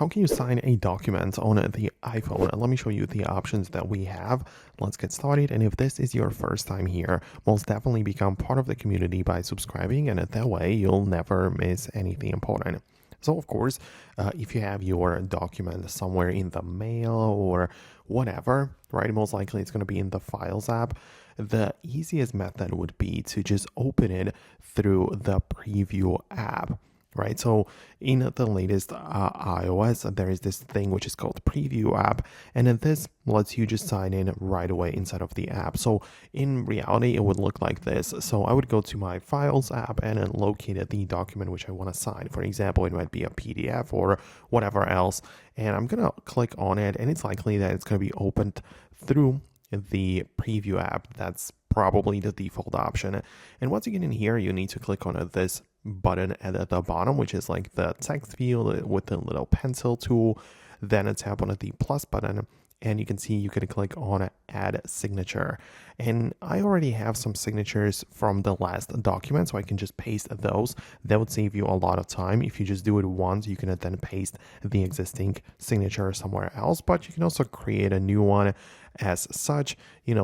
How can you sign a document on the iPhone? Let me show you the options that we have. Let's get started. And if this is your first time here, most definitely become part of the community by subscribing, and that way you'll never miss anything important. So, of course, if you have your document somewhere in the mail or whatever, right, most likely it's going to be in the Files app. The easiest method would be to just open it through the Preview app. Right, so in the latest iOS, there is this thing which is called Preview app, and then this lets you just sign in right away inside of the app. So in reality, it would look like this. So I would go to my Files app and then locate the document which I want to sign. For example, it might be a PDF or whatever else, and I'm gonna click on it, and it's likely that it's gonna be opened through the Preview app. That's probably the default option. And once you get in here, you need to click on this button at the bottom, which is like the text field with the little pencil tool. Then tap on the plus button, and you can see you can click on add signature. And I already have some signatures from the last document, so I can just paste those. That would save you a lot of time. If you just do it once, you can then paste the existing signature somewhere else, but you can also create a new one as such.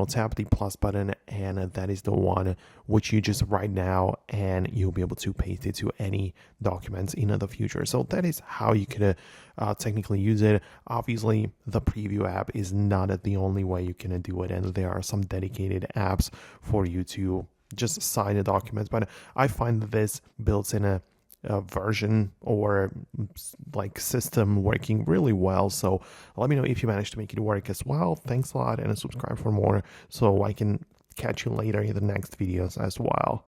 Tap the plus button, and that is the one which you just write now, and you'll be able to paste it to any documents in the future. So that is how you could technically use it. Obviously, the Preview app is not the only way you can do it, and there are some dedicated apps for you to just sign the documents, but I find this built in a version or like system working really well. So let me know if you managed to make it work as well. Thanks a lot, and subscribe for more so I can catch you later in the next videos as well.